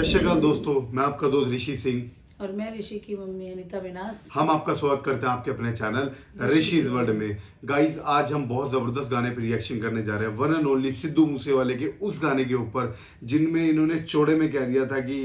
श्री अकाल दोस्तों, मैं आपका दोस्त ऋषि सिंह और मैं ऋषि की मम्मी अनीता विनाश। हम आपका स्वागत करते हैं आपके अपने चैनल ऋषिज वर्ल्ड में। गाइस, आज हम बहुत जबरदस्त गाने पे रिएक्शन करने जा रहे हैं। वन एंड ओनली सिद्धू मूसेवाले के उस गाने के ऊपर जिनमें इन्होंने चौड़े में कह दिया था कि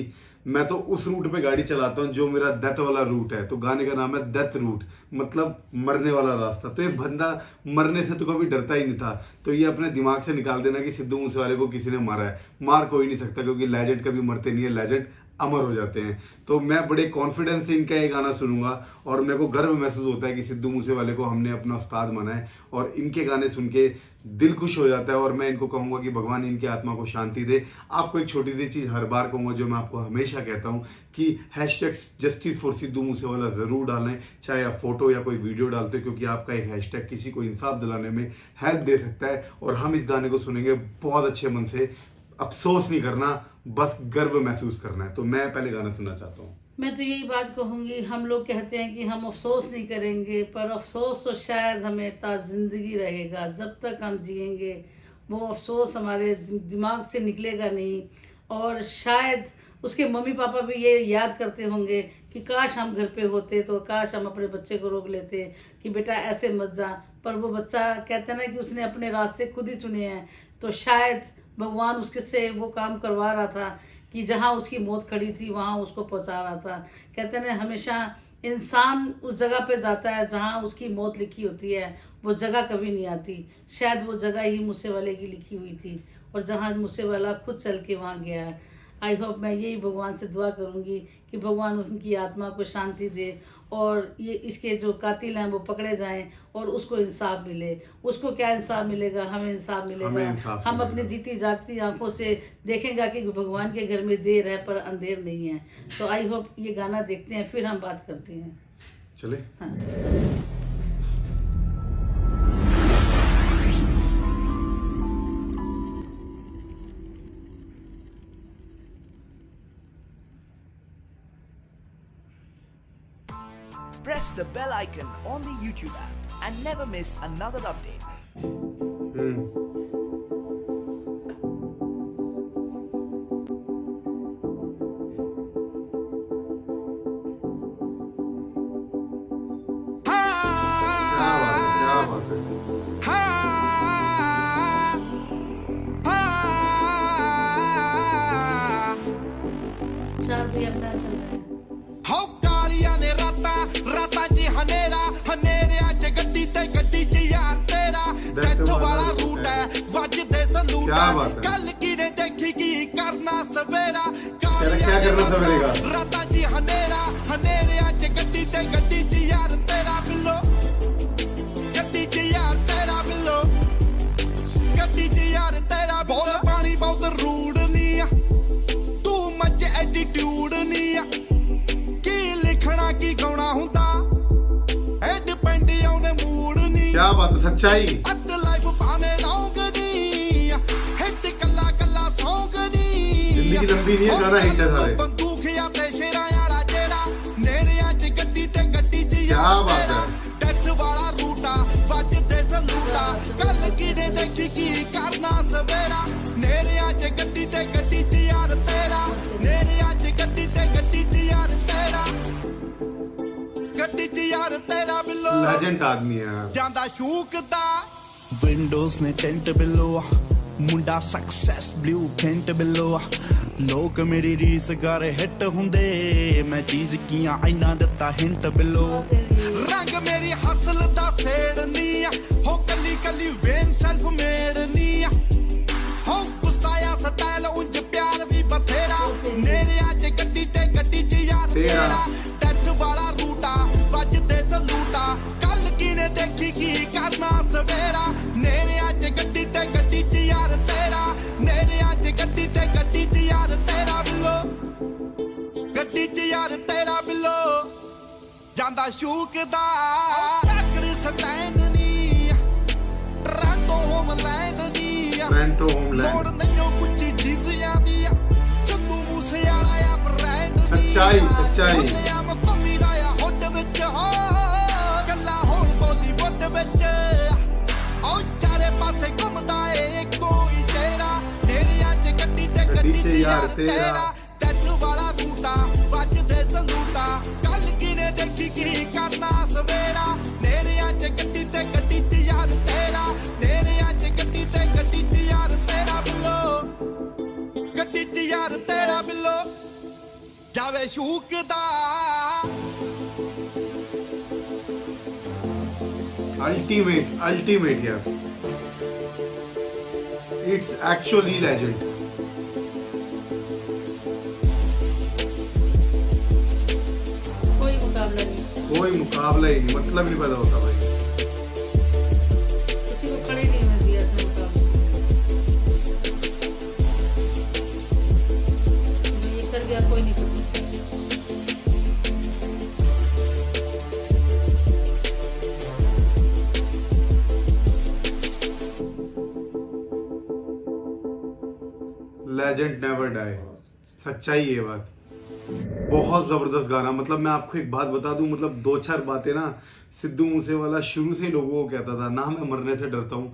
मैं तो उस रूट पे गाड़ी चलाता हूँ जो मेरा डेथ वाला रूट है। तो गाने का नाम है डेथ रूट, मतलब मरने वाला रास्ता। तो ये बंदा मरने से तो कभी डरता ही नहीं था। तो ये अपने दिमाग से निकाल देना कि सिद्धू मूसेवाले को किसी ने मारा है। मार कोई नहीं सकता, क्योंकि लेजेंड कभी मरते नहीं है, लेजेंड अमर हो जाते हैं। तो मैं बड़े कॉन्फिडेंस से इनका ये गाना सुनूंगा और मेरे को गर्व महसूस होता है कि सिद्धू मूसेवाले को हमने अपना उस्ताद माना है और इनके गाने सुन के दिल खुश हो जाता है। और मैं इनको कहूंगा कि भगवान इनकी आत्मा को शांति दे। आपको एक छोटी सी चीज़ हर बार कहूंगा, जो मैं आपको हमेशा कहता हूं कि hashtag justice for Sidhu Moosewala ज़रूर डालें, चाहे आप फोटो या कोई वीडियो डालते हो, क्योंकि आपका एक हैशटैग किसी को इंसाफ दिलाने में हेल्प दे सकता है। और हम इस गाने को सुनेंगे बहुत अच्छे मन से, अफसोस नहीं करना, बस गर्व महसूस करना है। तो मैं पहले गाना सुनना चाहता हूँ। मैं तो यही बात कहूँगी, हम लोग कहते हैं कि हम अफसोस नहीं करेंगे, पर अफसोस तो शायद हमें ता जिंदगी रहेगा। जब तक हम जिएंगे वो अफसोस हमारे दिमाग से निकलेगा नहीं। और शायद उसके मम्मी पापा भी ये याद करते होंगे कि काश हम घर पे होते, तो काश हम अपने बच्चे को रोक लेते कि बेटा ऐसे मत जा। पर वो बच्चा कहता है ना कि उसने अपने रास्ते खुद ही चुने हैं। तो शायद भगवान उसके से वो काम करवा रहा था कि जहाँ उसकी मौत खड़ी थी वहाँ उसको पहुँचा रहा था। कहते हैं हमेशा इंसान उस जगह पे जाता है जहाँ उसकी मौत लिखी होती है, वो जगह कभी नहीं आती। शायद वो जगह ही मूसेवाले की लिखी हुई थी और जहाँ मूसेवाला खुद चल के वहाँ गया है। आई होप, मैं यही भगवान से दुआ करूँगी कि भगवान उनकी आत्मा को शांति दे और ये इसके जो कातिल हैं वो पकड़े जाएं और उसको इंसाफ मिले। उसको क्या इंसाफ मिलेगा? हमें इंसाफ मिलेगा। हम अपनी जीती जागती आंखों से देखेंगे कि भगवान के घर में देर है पर अंधेर नहीं है। तो आई होप ये गाना देखते हैं, फिर हम बात करते हैं। चले। हाँ। Press the bell icon on the YouTube app and never miss another update. चार भी अपना चल रहे हैं। ਰਾਤਾਂ 'ਚ ਹਨੇਰਿਆਂ 'ਚ ਗੱਡੀ ਤੇ ਗੱਡੀ 'ਚ ਯਾਰ ਤੇਰਾ ਡੈਥ ਵਾਲਾ ਰੂਟ ਹੈ, ਵੱਜਦੇ ਸਲੂਟ ਹੈ। ਕੱਲ ਕਿਨੇ ਦੇਖੀ ਕੀ ਕਰਨਾ ਸਵੇਰਾ, ਰਾਤਾਂ 'ਚ ਹਨੇਰਿਆਂ 'ਚ ਗੱਡੀ ਤੇ ਗੱਡੀ 'ਚ ਯਾਰ ਤੇਰਾ ਬਿੱਲੋ, ਗੱਡੀ 'ਚ ਯਾਰ ਤੇਰਾ ਬਿੱਲੋ, ਗੱਡੀ 'ਚ ਯਾਰ ਤੇਰਾ ਬਿੱਲੋ। ਪਾਣੀ ਬਹੁਤ ਰੂਡ ਨਹੀਂ ਆ, ਤੂੰ ਮੱਚ ਐਟੀਟਿਊਡ ਨਹੀਂ ਆ, लिखना की गौना हुंदा ए डिपेंड ऑन मूड नी। क्या बात है, सच्चाई। अद लाइफ पाने लौंग नी, हिट कल्ला कल्ला सॉन्ग नी। जिंदगी लंबी नहीं है, गाना हिट है सारे। बंदूक या ते शेरां वाला जेड़ा नेड़ियां च गड्डी ते गड्डी च यार तेरा डेथ वाला रूटा, ਵੱਜਦੇ ਸਲੂਟਾ। ਕੱਲ ਕਿਨੇ ਦੇਖੀ ਕੀ ਕਰਨਾ ਸਵੇਰਾ, नेड़ियां च गड्डी ते गड्डी च यार तेरा, नेड़ियां च गड्डी ते गड्डी च यार तेरा, ਗੱਡੀ 'ਚ ਯਾਰ ਤੇਰਾ ਬਿੱਲੋ। ਲੈਜੈਂਡ ਆਦਮੀ ਹੈ ਜਾਂਦਾ ਸ਼ੂਕ ਦਾ ਵਿੰਡੋਜ਼ ਨੇ ਟੈਂਟ ਬਿੱਲੋ, ਮੁੰਡਾ ਸਕਸੈਸ ਬਲੂ ਪ੍ਰਿੰਟ ਬਿੱਲੋ। ਲੋਕ ਮੇਰੀ ਰੀਸ ਕਰ ਹਿੱਟ ਹੁੰਦੇ, ਮੈਂ ਚੀਜ਼ ਕੀਆਂ ਇੰਨਾ ਦਿੱਤਾ ਹਿੰਟ ਬਿੱਲੋ। ਰੰਗ ਮੇਰੀ ਹਸਲ ਦਾ ਫੇੜ ਨਹੀਂ ਆ, ਹੋ ਕੱਲੀ ਕੱਲੀ ਵੇਨ ਸੈਲਫ ਮੇਡ ਨਹੀਂ ਆ, ਹੋ ਗੁੱਸਾਇਆ ਸਟਾਈਲ ਉਂਝ ਪਿਆਰ ਵੀ ਬਥੇਰਾ। ਨੇੜਿਆਂ 'ਚ ਗੱਡੀ ਤੇ ਗੱਡੀ 'ਚ ਯਾਰ ਤੇਰਾ ਡੈਥ ਵਾਲਾ ਰੂਟਾ, ਵੱਜਦੇ ਸਲੂਟਾ। ਕੱਲ ਕਿਨੇ ਦੇਖੀ ਕੀ ਕਰਨਾ ਸਵੇਰਾ, ਨੇੜਿਆਂ 'ਚ ਗੱਡੀ ਤੇ ਗੱਡੀ 'ਚ ਯਾਰ ਤੇਰਾ, ਨੇੜਿਆਂ 'ਚ ਗੱਡੀ ਤੇ ਗੱਡੀ 'ਚ ਯਾਰ ਤੇਰਾ ਬਿੱਲੋ, ਗੱਡੀ 'ਚ ਯਾਰ ਤੇਰਾ ਬਿੱਲੋ। ਜਾਂਦਾ ਸ਼ੂਕ ਦਾ ਟੱਕਰ ਸਟੈਂਡ ਨੀ, ਟਰਾਂਟੋ ਹੋਮਲੈਂਡ ਨੀ, ਲੋੜ ਨਹੀਂ ਕੁਝ ਚੀਜ਼ਾਂ ਦੀ, ਸਿੱਧੂ ਮੂਸੇਵਾਲਾ ਆ ਬ੍ਰਾਂਡ ਨੀ। सच्चाई सच्चाई। ਹੁੱਡ ਵਿੱਚ ਹੋ ਗੱਲਾਂ ਹੋਣ ਬਾਲੀਵੁੱਡ ਵਿੱਚ, ਉਹ ਚਾਰੇ ਪਾਸੇ ਘੁੰਮਦਾ ਏ ਇੱਕੋ ਹੀ ਤੇਰਾ, ਨੇੜਿਆਂ 'ਚ ਗੱਡੀ ਤੇ ਗੱਡੀ 'ਚ ਯਾਰ ਤੇਰਾ, ਡੈਥ ਜਾਵੇ ਸ਼ੂਕਦਾ अल्टीमेट यार, इट्स एक्चुअली लेजेंड। कोई मुकाबला नहीं, कोई मुकाबला ही नहीं, मतलब नहीं पैदा होता भाई। किसी को खड़े नहीं होने दिया इसने मुकाबला। जो ये कर गया कोई नहीं कर सकता। लेजेंड नेवर डाई, सच्चाई ये बात। बहुत जबरदस्त गाना, मतलब मैं आपको एक बात बता दूं, मतलब दो चार बातें ना सिद्धू मूसेवाला शुरू से ही लोगों को कहता था ना, मैं मरने से डरता हूँ,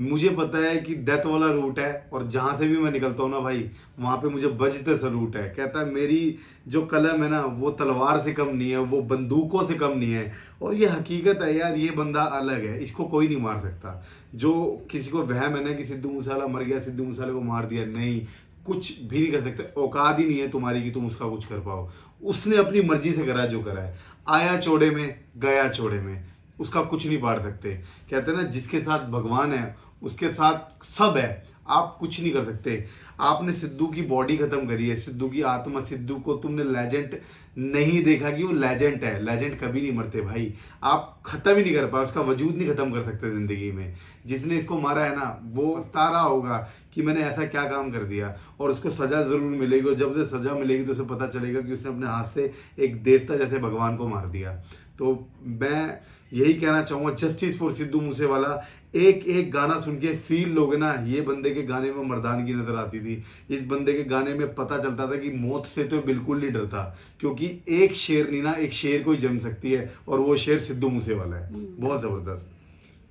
मुझे पता है कि डेथ वाला रूट है और जहाँ से भी मैं निकलता हूँ ना भाई, वहाँ पे मुझे बजते सलूट है। कहता है मेरी जो कलम है ना वो तलवार से कम नहीं है, वो बंदूकों से कम नहीं है। और ये हकीकत है यार, ये बंदा अलग है, इसको कोई नहीं मार सकता। जो किसी को वहम है ना कि सिद्धू मूसेवाला मर गया, सिद्धू मूसेवाला को मार दिया, नहीं, कुछ भी नहीं कर सकते। औकात ही नहीं है तुम्हारी कि तुम उसका कुछ कर पाओ। उसने अपनी मर्जी से करा जो करा है, आया चौड़े में गया चौड़े में, उसका कुछ नहीं पाड़ सकते। कहते हैं ना जिसके साथ भगवान है उसके साथ सब है, आप कुछ नहीं कर सकते। आपने सिद्धू की बॉडी खत्म करी है, सिद्धू की आत्मा, सिद्धू को तुमने लेजेंड नहीं देखा कि वो लेजेंड है। लेजेंड कभी नहीं मरते भाई, आप खत्म ही नहीं कर पाए, उसका वजूद नहीं खत्म कर सकते जिंदगी में। जिसने इसको मारा है ना वो पछता रहा होगा कि मैंने ऐसा क्या काम कर दिया, और उसको सजा जरूर मिलेगी। और जब से सजा मिलेगी तो उसे पता चलेगा कि उसने अपने हाथ से एक देवता जैसे भगवान को मार दिया। तो मैं यही कहना चाहूँगा, जस्टिस फॉर सिद्धू मूसेवाला। एक एक गाना सुन के फील लोगे ना, ये बंदे के गाने में मर्दानगी नजर आती थी। इस बंदे के गाने में पता चलता था कि मौत से तो बिल्कुल नहीं डरता, क्योंकि एक शेरनी ना एक शेर को ही जम सकती है, और वो शेर सिद्धू मूसेवाला है। बहुत जबरदस्त,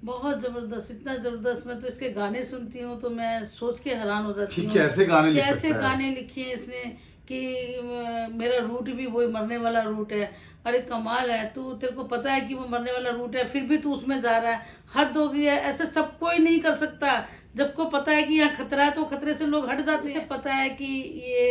बहुत जबरदस्त, इतना जबरदस्त। मैं तो इसके गाने सुनती हूँ तो मैं सोच के हैरान हो जाती कि हूँ कैसे गाने लिख कैसे सकता है। गाने लिखे हैं इसने कि मेरा रूट भी वही मरने वाला रूट है। अरे कमाल है, तू तेरे को पता है कि वो मरने वाला रूट है, फिर भी तू उसमें जा रहा है। हद हो गई है, ऐसे सब कोई नहीं कर सकता। जब को पता है कि यहाँ खतरा है तो खतरे से लोग हट जाते हैं। पता है कि ये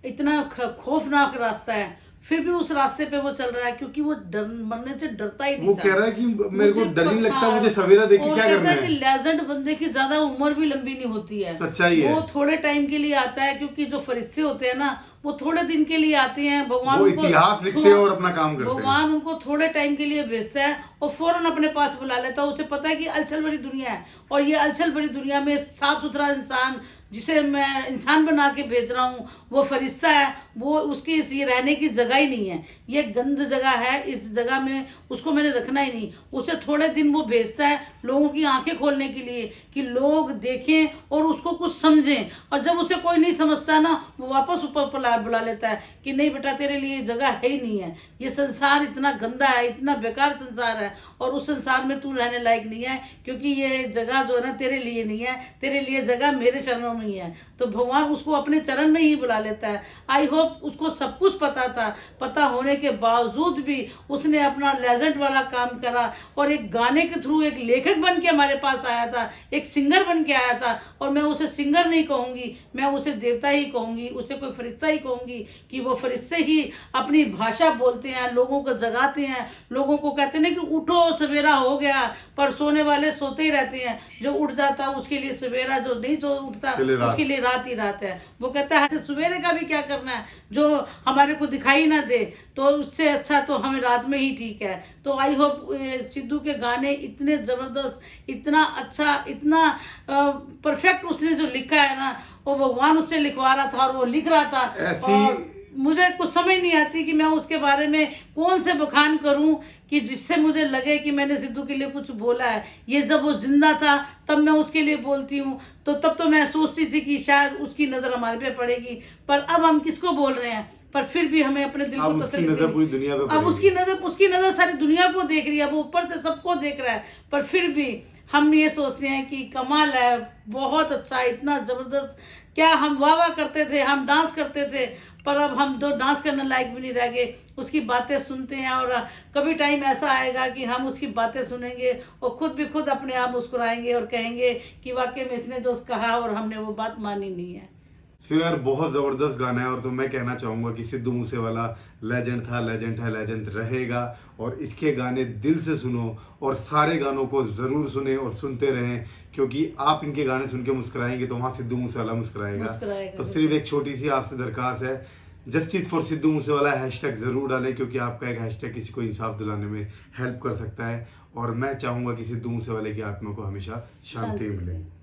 इतना खौफनाक रास्ता है, फिर भी उस रास्ते पे वो चल रहा है, क्योंकि वो डर मरने से डरता ही नहीं वो था। कह रहा है कि मेरे को मुझे डर नहीं लगता, हाँ, मुझे सवेरा देख के और क्या कहता करना है कि है। लेजेंड बंदे की ज्यादा उम्र भी लंबी नहीं होती है, सच्चाई है। वो थोड़े टाइम के लिए आता है, क्योंकि जो फरिश्ते होते हैं ना वो थोड़े दिन के लिए आते हैं। भगवान वो उनको- इतिहास लिखते हैं और अपना काम करते हैं। भगवान उनको थोड़े टाइम के लिए भेजता है और फौरन अपने पास बुला लेता है। उसे पता है कि अलछल भरी दुनिया है, और ये अलछल भरी दुनिया में साफ सुथरा इंसान जिसे मैं इंसान बना के भेज रहा हूँ वो फरिश्ता है, वो उसकी ये रहने की जगह ही नहीं है, ये गंद जगह है। इस जगह में उसको मैंने रखना ही नहीं। उसे थोड़े दिन वो भेजता है लोगों की आंखें खोलने के लिए, कि लोग देखें और उसको कुछ समझें। और जब उसे कोई नहीं समझता ना, वो वापस ऊपर बुला लेता है कि नहीं बेटा, तेरे लिए जगह है ही नहीं है। ये संसार इतना गंदा है, इतना बेकार संसार है, और उस संसार में तू रहने लायक नहीं है, क्योंकि ये जगह जो है ना तेरे लिए नहीं है, तेरे लिए जगह मेरे चरणों में ही है। तो भगवान उसको अपने चरण में ही बुला लेता है। आई होप उसको सब कुछ पता था, पता होने के बावजूद भी उसने अपना लेजेंड वाला काम करा, और एक गाने के थ्रू एक लेखक बन के हमारे पास आया था, एक सिंगर बन के आया था। और मैं उसे सिंगर नहीं कहूँगी, मैं उसे देवता ही कहूँगी, उसे कोई फरिश्ता ही कहूँगी, कि वो फरिश्ते ही अपनी भाषा बोलते हैं, लोगों को जगाते हैं, लोगों को कहते हैं कि उठो सवेरा हो गया, पर सोने वाले सोते ही रहते हैं। जो उठ जाता उसके लिए सवेरा, जो नहीं सो उठता उसके लिए रात ही रात है। वो कहता है सवेरे का भी क्या करना है, जो हमारे को दिखाई ना दे, तो उससे अच्छा तो हमें रात में ही ठीक है। तो आई होप सिद्धू के गाने इतने जबरदस्त, इतना अच्छा, इतना परफेक्ट उसने जो लिखा है ना, वो भगवान उससे लिखवा रहा था और वो लिख रहा था। और मुझे कुछ समझ नहीं आती कि मैं उसके बारे में कौन से बखान करूं कि जिससे मुझे लगे कि मैंने सिद्धू के लिए कुछ बोला है। ये जब वो जिंदा था तब मैं उसके लिए बोलती हूँ, तो तब तो मैं सोचती थी कि शायद उसकी नज़र हमारे पे पड़ेगी, पर अब हम किसको बोल रहे हैं, पर फिर भी हमें अपने दिल को तसल्ली नजर पूरी दुनिया पे अब उसकी नज़र सारी दुनिया को देख रही है, अब ऊपर से सबको देख रहा है। पर फिर भी हम ये सोचते हैं कि कमाल है, बहुत अच्छा, इतना ज़बरदस्त। क्या हम वाह वाह करते थे, हम डांस करते थे, पर अब हम तो डांस करने लायक भी नहीं रह गए। उसकी बातें सुनते हैं, और कभी टाइम ऐसा आएगा कि हम उसकी बातें सुनेंगे और खुद अपने आप मुस्कुराएंगे और कहेंगे कि वाकई में इसने जो कहा और हमने वो बात मानी नहीं है। सो यार बहुत ज़बरदस्त गाना है, और तो मैं कहना चाहूँगा कि सिद्धू मूसेवाला लेजेंड था, लेजेंड है, लेजेंड रहेगा। और इसके गाने दिल से सुनो और सारे गानों को ज़रूर सुने और सुनते रहें, क्योंकि आप इनके गाने सुन के मुस्कुराएंगे तो वहाँ सिद्धू मूसेवाला मुस्कुराएगा। तो सिर्फ एक छोटी सी आपसे दरख्वास्त है, justice for Sidhu Moosewala hashtag ज़रूर डालें, क्योंकि आपका एक हैशटैग किसी को इंसाफ दिलाने में हेल्प कर सकता है। और मैं चाहूँगा कि सिद्धू मूसेवाले की आत्मा को हमेशा शांति मिले।